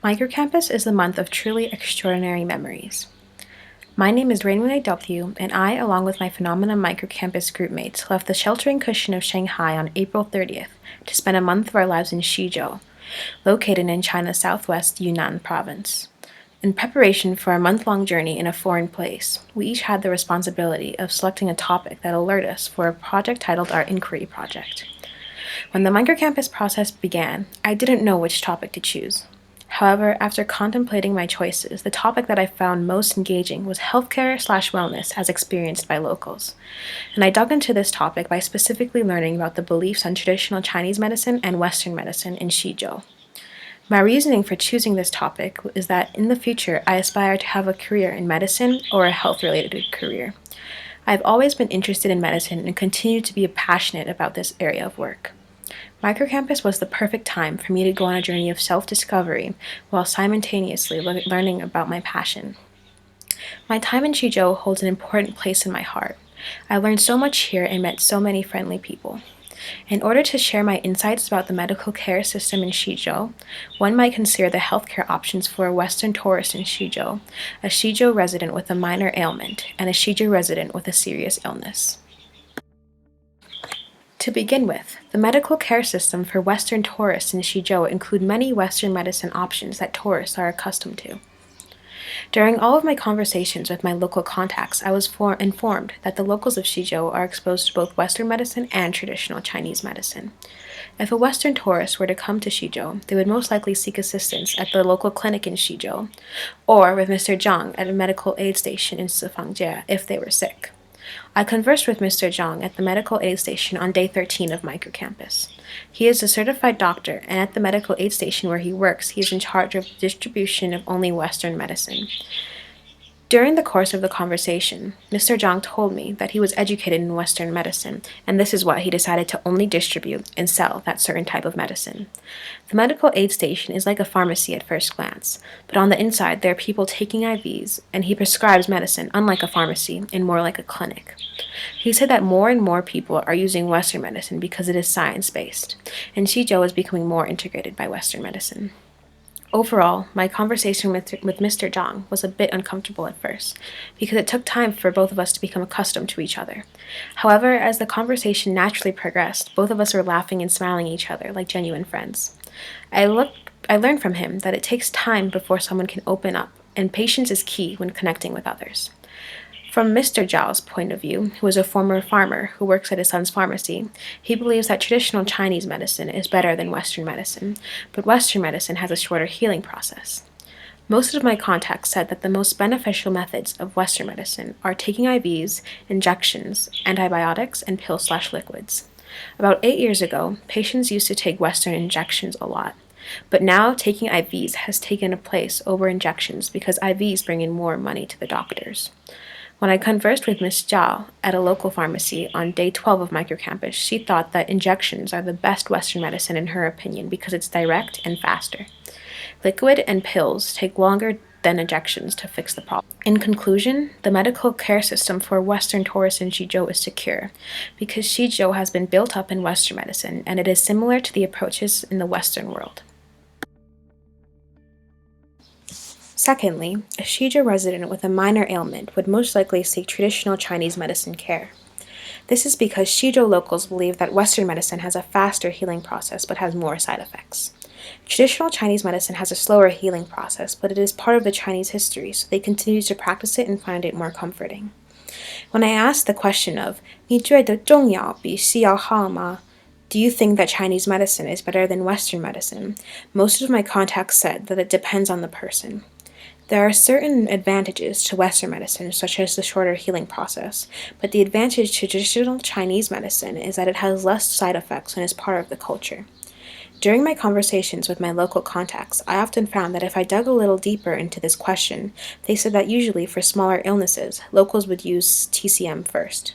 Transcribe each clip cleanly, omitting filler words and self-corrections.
Microcampus is the month of truly extraordinary memories. My name is Raine, and I, along with my Phenomenon Microcampus groupmates, left the sheltering cushion of Shanghai on April 30th to spend a month of our lives in Xizhou, located in China's southwest Yunnan province. In preparation for a month-long journey in a foreign place, we each had the responsibility of selecting a topic that alerted us for a project titled our Inquiry Project. When the microcampus process began, I didn't know which topic to choose. However, after contemplating my choices, the topic that I found most engaging was healthcare/wellness as experienced by locals. And I dug into this topic by specifically learning about the beliefs on traditional Chinese medicine and Western medicine in Xizhou. My reasoning for choosing this topic is that in the future, I aspire to have a career in medicine or a health-related career. I've always been interested in medicine and continue to be passionate about this area of work. Microcampus was the perfect time for me to go on a journey of self-discovery while simultaneously learning about my passion. My time in Xizhou holds an important place in my heart. I learned so much here and met so many friendly people. In order to share my insights about the medical care system in Xizhou, one might consider the healthcare options for a Western tourist in Xizhou, a Xizhou resident with a minor ailment, and a Xizhou resident with a serious illness. To begin with, the medical care system for Western tourists in Xizhou include many Western medicine options that tourists are accustomed to. During all of my conversations with my local contacts, I was informed that the locals of Xizhou are exposed to both Western medicine and traditional Chinese medicine. If a Western tourist were to come to Xizhou, they would most likely seek assistance at the local clinic in Xizhou, or with Mr. Zhang at a medical aid station in Sifangjie if they were sick. I conversed with Mr. Zhang at the medical aid station on day 13 of Microcampus. He is a certified doctor, and at the medical aid station where he works, he is in charge of the distribution of only Western medicine. During the course of the conversation, Mr. Zhang told me that he was educated in Western medicine, and this is why he decided to only distribute and sell that certain type of medicine. The medical aid station is like a pharmacy at first glance, but on the inside there are people taking IVs, and he prescribes medicine unlike a pharmacy and more like a clinic. He said that more and more people are using Western medicine because it is science-based, and Xizhou is becoming more integrated by Western medicine. Overall, my conversation with Mr. Zhang was a bit uncomfortable at first, because it took time for both of us to become accustomed to each other. However, as the conversation naturally progressed, both of us were laughing and smiling at each other like genuine friends. I learned from him that it takes time before someone can open up, and patience is key when connecting with others. From Mr. Zhao's point of view, who is a former farmer who works at his son's pharmacy, he believes that traditional Chinese medicine is better than Western medicine, but Western medicine has a shorter healing process. Most of my contacts said that the most beneficial methods of Western medicine are taking IVs, injections, antibiotics, and pills/liquids. About 8 years ago, patients used to take Western injections a lot, but now taking IVs has taken a place over injections because IVs bring in more money to the doctors. When I conversed with Ms. Zhao at a local pharmacy on day 12 of Microcampus, she thought that injections are the best Western medicine in her opinion because it's direct and faster. Liquid and pills take longer than injections to fix the problem. In conclusion, the medical care system for Western tourists in Xizhou is secure because Xizhou has been built up in Western medicine and it is similar to the approaches in the Western world. Secondly, a Xizhou resident with a minor ailment would most likely seek traditional Chinese medicine care. This is because Xizhou locals believe that Western medicine has a faster healing process but has more side effects. Traditional Chinese medicine has a slower healing process, but it is part of the Chinese history, so they continue to practice it and find it more comforting. When I asked the question of, 你觉得中药比西药好吗? Do you think that Chinese medicine is better than Western medicine? Most of my contacts said that it depends on the person. There are certain advantages to Western medicine, such as the shorter healing process, but the advantage to traditional Chinese medicine is that it has less side effects and is part of the culture. During my conversations with my local contacts, I often found that if I dug a little deeper into this question, they said that usually for smaller illnesses, locals would use TCM first.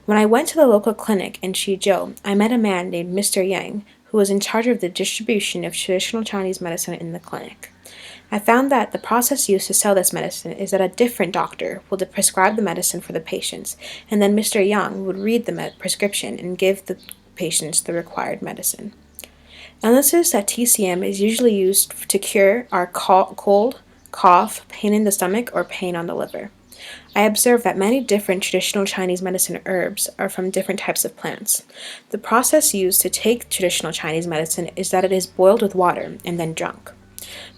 When I went to the local clinic in Xizhou, I met a man named Mr. Yang, who was in charge of the distribution of traditional Chinese medicine in the clinic. I found that the process used to sell this medicine is that a different doctor will prescribe the medicine for the patients, and then Mr. Yang would read the prescription and give the patients the required medicine. Illnesses that TCM is usually used to cure are cold, cough, pain in the stomach, or pain on the liver. I observed that many different traditional Chinese medicine herbs are from different types of plants. The process used to take traditional Chinese medicine is that it is boiled with water and then drunk.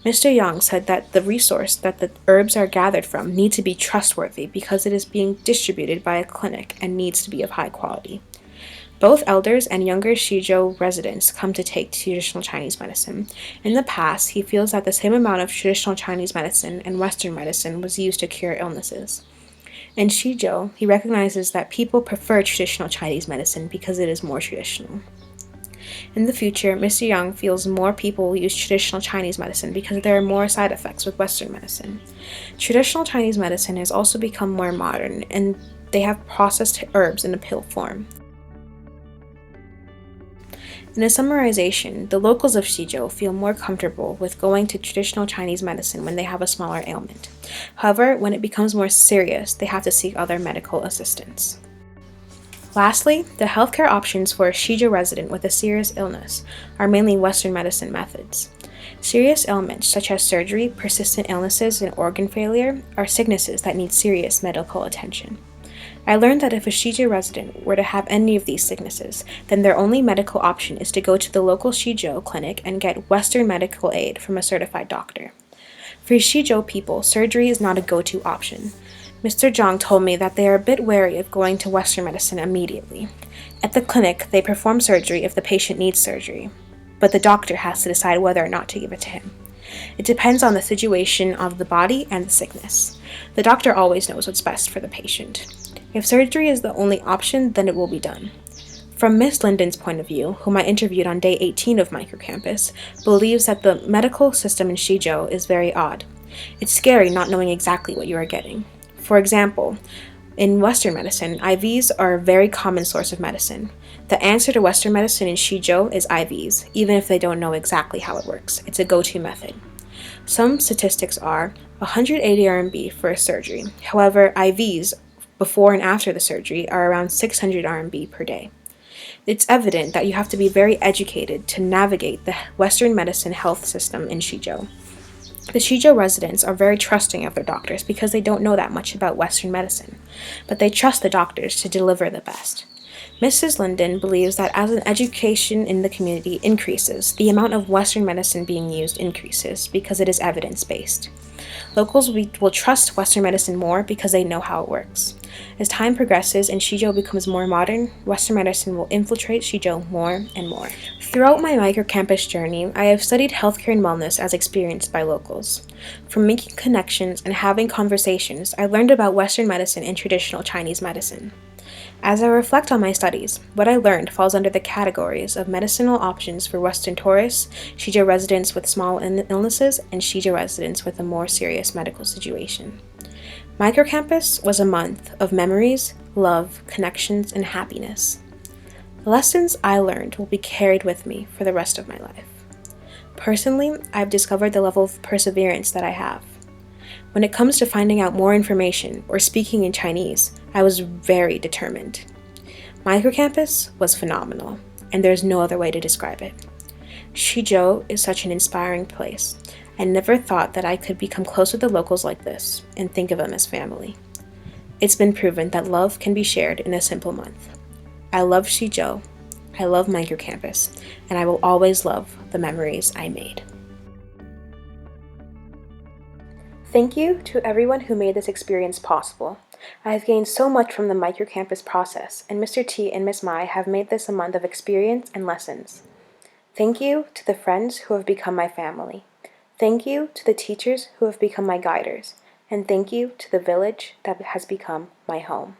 Mr. Yang said that the resource that the herbs are gathered from need to be trustworthy because it is being distributed by a clinic and needs to be of high quality. Both elders and younger Shizhou residents come to take traditional Chinese medicine. In the past, he feels that the same amount of traditional Chinese medicine and Western medicine was used to cure illnesses. In Shizhou, he recognizes that people prefer traditional Chinese medicine because it is more traditional. In the future, Mr. Yang feels more people will use traditional Chinese medicine because there are more side effects with Western medicine. Traditional Chinese medicine has also become more modern, and they have processed herbs in a pill form. In a summarization, the locals of Shizhou feel more comfortable with going to traditional Chinese medicine when they have a smaller ailment. However, when it becomes more serious, they have to seek other medical assistance. Lastly, the healthcare options for a Shizhou resident with a serious illness are mainly Western medicine methods. Serious ailments such as surgery, persistent illnesses, and organ failure are sicknesses that need serious medical attention. I learned that if a Shizhou resident were to have any of these sicknesses, then their only medical option is to go to the local Shizhou clinic and get Western medical aid from a certified doctor. For Shizhou people, surgery is not a go-to option. Mr. Zhang told me that they are a bit wary of going to Western medicine immediately. At the clinic, they perform surgery if the patient needs surgery, but the doctor has to decide whether or not to give it to him. It depends on the situation of the body and the sickness. The doctor always knows what's best for the patient. If surgery is the only option, then it will be done. From Miss Linden's point of view, whom I interviewed on day 18 of Microcampus, believes that the medical system in Shizhou is very odd. It's scary not knowing exactly what you are getting. For example, in Western medicine, IVs are a very common source of medicine. The answer to Western medicine in Shizhou is IVs, even if they don't know exactly how it works. It's a go-to method. Some statistics are 180 RMB for a surgery. However, IVs before and after the surgery are around 600 RMB per day. It's evident that you have to be very educated to navigate the Western medicine health system in Shizhou. The Shizhou residents are very trusting of their doctors because they don't know that much about Western medicine, but they trust the doctors to deliver the best. Mrs. Linden believes that as an education in the community increases, the amount of Western medicine being used increases because it is evidence-based. Locals will trust Western medicine more because they know how it works. As time progresses and Shizhou becomes more modern, Western medicine will infiltrate Shizhou more and more. Throughout my microcampus journey, I have studied healthcare and wellness as experienced by locals. From making connections and having conversations, I learned about Western medicine and traditional Chinese medicine. As I reflect on my studies, what I learned falls under the categories of medicinal options for Western tourists, Shizhou residents with small illnesses, and Shizhou residents with a more serious medical situation. Microcampus was a month of memories, love, connections, and happiness. The lessons I learned will be carried with me for the rest of my life. Personally, I've discovered the level of perseverance that I have. When it comes to finding out more information or speaking in Chinese, I was very determined. Microcampus was phenomenal, and there's no other way to describe it. Shizhou is such an inspiring place. I never thought that I could become close with the locals like this and think of them as family. It's been proven that love can be shared in a simple month. I love Shizhou, I love Microcampus, and I will always love the memories I made. Thank you to everyone who made this experience possible. I have gained so much from the Microcampus process, and Mr. T and Miss Mai have made this a month of experience and lessons. Thank you to the friends who have become my family. Thank you to the teachers who have become my guiders, and thank you to the village that has become my home.